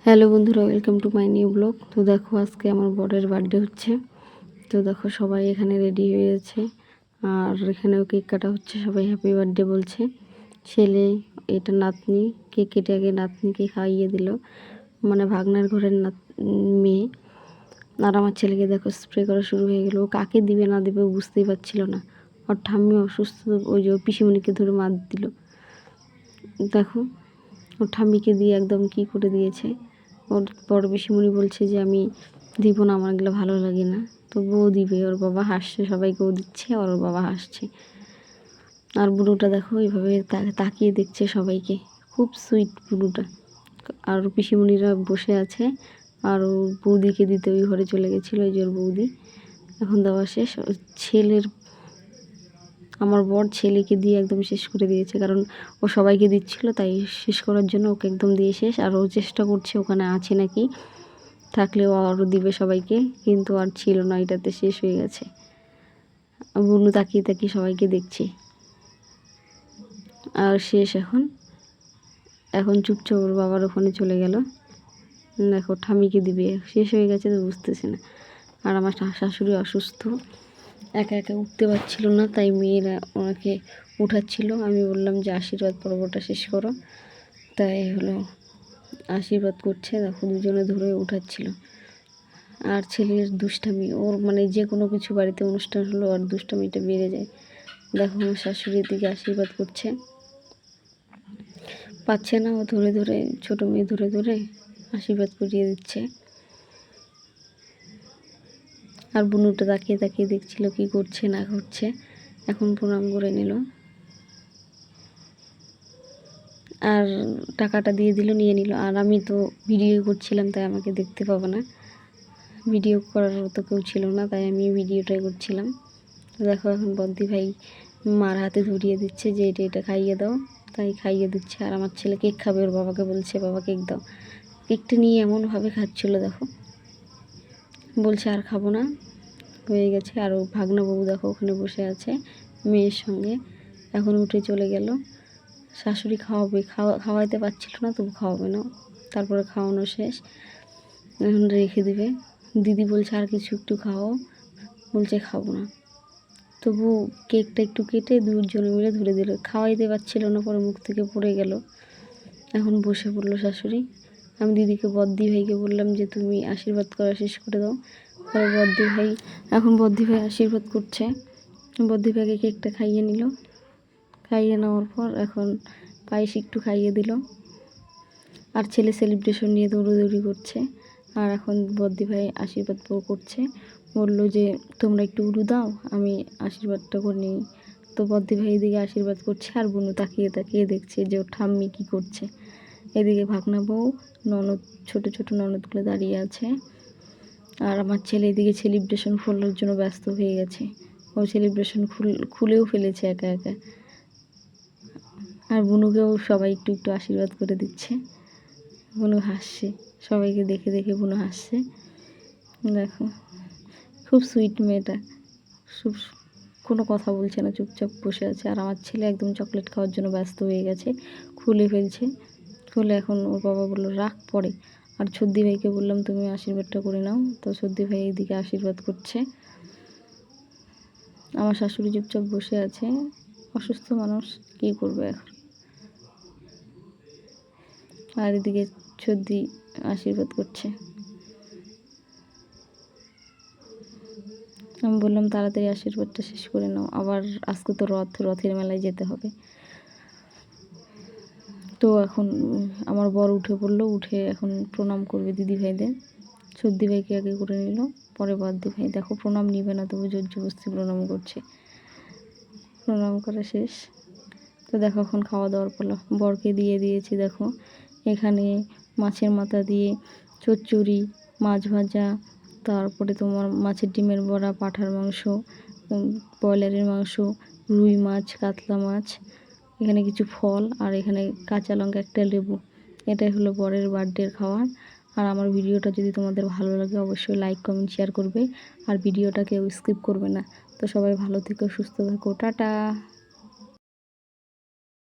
Hello বন্ধুরা, welcome to my new blog. তো দেখো, আজকে আমার বরের বার্থডে হচ্ছে। তো দেখো, সবাই এখানে রেডি হয়ে আছে আর এখানেও কেক কাটা হচ্ছে। সবাই হ্যাপি বার্থডে বলছে। ছেলে, এটা নাতনি, কেক কেটে আগে নাতনিকে খাইয়ে দিল, মানে ভাগনার ঘরের মেয়ে। আর আমার ছেলেকে দেখো স্প্রে করা শুরু হয়ে গেল। ও কাকে দিবে না দিবে বুঝতেই পারছিল না। ওর ঠাম্মি অসুস্থ, ওই যে পিসিমণিকে ধরে মার দিল। দেখো, ওর ঠাম্মিকে দিয়ে একদম কি করে দিয়েছে। ওর বড় পিসিমণি বলছে যে আমি দিব না, আমার এগুলো ভালো লাগে না। তবুও দিবে। ওর বাবা হাসছে, সবাইকেও দিচ্ছে, ওর বাবা হাসছে। আর বুড়োটা দেখো এইভাবে তাকিয়ে দেখছে সবাইকে। খুব সুইট বুড়োটা। আর পিসিমণিরা বসে আছে। আর ও বৌদিকে দিতে ওই ঘরে চলে গেছিলো, এই যে ওর বৌদি। এখন দেওয়া শেষ। আমার বর ছেলেকে দিয়ে একদম শেষ করে দিয়েছে, কারণ ও সবাইকে দিচ্ছিল, তাই শেষ করার জন্য ওকে একদম দিয়ে শেষ। আর ও চেষ্টা করছে ওখানে আছে নাকি, থাকলেও আরও দিবে সবাইকে, কিন্তু আর ছিল না, এটাতে শেষ হয়ে গেছে। বুনু তাকিয়ে তাকিয়ে সবাইকে দেখছে। আর শেষ এখন চুপচাপ ওর বাবার ওখানে চলে গেল। দেখো, ঠামিকে দিবে, শেষ হয়ে গেছে তো বুঝতেছে না। আর আমার শাশুড়ি অসুস্থ, একা একা উঠতে পারছিল না, তাই মেয়েরা ওনাকে উঠাচ্ছিল। আমি বললাম যে আশীর্বাদ পর্বটা শেষ করো, তাই হলো আশীর্বাদ করছে। দেখো, দুজনে ধরে উঠাচ্ছিল। আর ছেলের দুষ্টামি, ওর মানে যে কোনো কিছু বাড়িতে অনুষ্ঠান হলো আর দুষ্টামিটা বেড়ে যায়। দেখো, আমার শাশুড়ির দিকে আশীর্বাদ করছে, পাচ্ছে না, ও ধরে ধরে, ছোটো মেয়ে ধরে ধরে আশীর্বাদ করিয়ে দিচ্ছে। আর বুনুটা তাকিয়ে তাকিয়ে দেখছিল কি করছে না করছে। এখন প্রণাম করে নিল আর টাকাটা দিয়ে দিল, নিয়ে নিল। আর আমি তো ভিডিও করছিলাম, তাই আমাকে দেখতে পাবো না, ভিডিও করার তো কেউ ছিল না, তাই আমি ভিডিওটাই করছিলাম। দেখো, এখন বদ্দি ভাই মার হাতে ধরিয়ে দিচ্ছে যে এটা খাইয়ে দাও, তাই খাইয়ে দিচ্ছে। আর আমার ছেলে কেক খাবে, ওর বাবাকে বলছে বাবা কেক দাও। কেকটা নিয়ে এমনভাবে খাচ্ছিলো, দেখো, বলছে আর খাবো না, হয়ে গেছে। আর ও ভাগনা বউ দেখো ওখানে বসে আছে মেয়ের সঙ্গে। এখন উঠে চলে গেল। শাশুড়ি খাওয়াবে, খাওয়াইতে পারছিল না, তবু খাওয়াবে না। তারপরে খাওয়ানো শেষ, এখন রেখে দিবে। দিদি বলছে আর কিছু একটু খাও, বলছে খাবো না। তবু কেকটা একটু কেটে দুজনে মিলে ধরে দিল, খাওয়াইতে পারছিল না, পরে মুখ থেকে পড়ে গেল। এখন বসে পড়লো শাশুড়ি। আমি দিদিকে, বদ্দি ভাইকে বললাম যে তুমি আশীর্বাদ করা শেষ করে দাও। পরে বদ্দি ভাই আশীর্বাদ করছে। বদ্দি ভাইকে কেকটা খাইয়ে নিল, খাইয়ে নেওয়ার পর এখন পায়েস একটু খাইয়ে দিল। আর ছেলে সেলিব্রেশন নিয়ে দৌড়োদৌড়ি করছে। আর এখন বদ্দি ভাই আশীর্বাদ করছে, বললো যে তোমরা একটু উড়ু দাও, আমি আশীর্বাদটা করে নিই। তো বদ্দি ভাই এদিকে আশীর্বাদ করছে, আর বুনু তাকিয়ে তাকিয়ে দেখছে যে ওর ঠাম্মি কী করছে। এদিকে ভাগনা বউ, ননদ, ছোট ছোট ননদগুলো দাঁড়িয়ে আছে। আর আমার ছেলে এদিকে সেলিব্রেশন খোলার জন্য ব্যস্ত হয়ে গেছে। ও সেলিব্রেশন খুলেও ফেলেছে একা একা। আর বুনুকেও সবাই একটু একটু আশীর্বাদ করে দিচ্ছে। বুনু হাসছে, সবাইকে দেখে দেখে বুনু হাসছে। দেখো, খুব সুইট মেয়েটা, কোনো কথা বলছে না, চুপচাপ বসে আছে। আর আমার ছেলে একদম চকলেট খাওয়ার জন্য ব্যস্ত হয়ে গেছে, খুলে ফেলছে। খুলে এখন ওর বাবা বললো রাখ পরে। আর সর্দি ভাইকে বললাম তুমি আশীর্বাদটা করে নাও। তো সর্দি ভাই এইদিকে আশীর্বাদ করছে। আমার শাশুড়ি চুপচাপ বসে আছে, অসুস্থ মানুষ, কী করবে এখন। আর এদিকে সর্দি আশীর্বাদ করছে। আমি বললাম তাড়াতাড়ি আশীর্বাদটা শেষ করে নাও, আবার আজকে তো রথের মেলায় যেতে হবে। তো এখন আমার বর উঠে পড়লো, উঠে এখন প্রণাম করবে দিদি ভাইদের। সর্দি ভাইকে আগে করে নিল, পরে বদ্দি ভাই। দেখো, প্রণাম নিবে না, তবু জোর জবরদস্তি প্রণাম করছে। প্রণাম করা শেষ। তো দেখো, এখন খাওয়া দাওয়ার পালা। বরকে দিয়ে দিয়েছি। দেখো, এখানে মাছের মাথা দিয়ে চচ্চড়ি, মাছ ভাজা, তারপরে তোমার মাছের ডিমের বড়া, পাঁঠার মাংস, ব্রয়লারের মাংস, রুই মাছ, কাতলা মাছ, এখানে কিছু ফল, আর এখানে কাঁচা লঙ্কা, একটা লেবু। এটাই হলো বরের বার্থডের খাবার। আর আমার ভিডিওটা যদি তোমাদের ভালো লাগে অবশ্যই লাইক, কমেন্ট, শেয়ার করবে। আর ভিডিওটা কেউ স্কিপ করবে না। তো সবাই ভালো থেকো, সুস্থ থেকো, টাটা।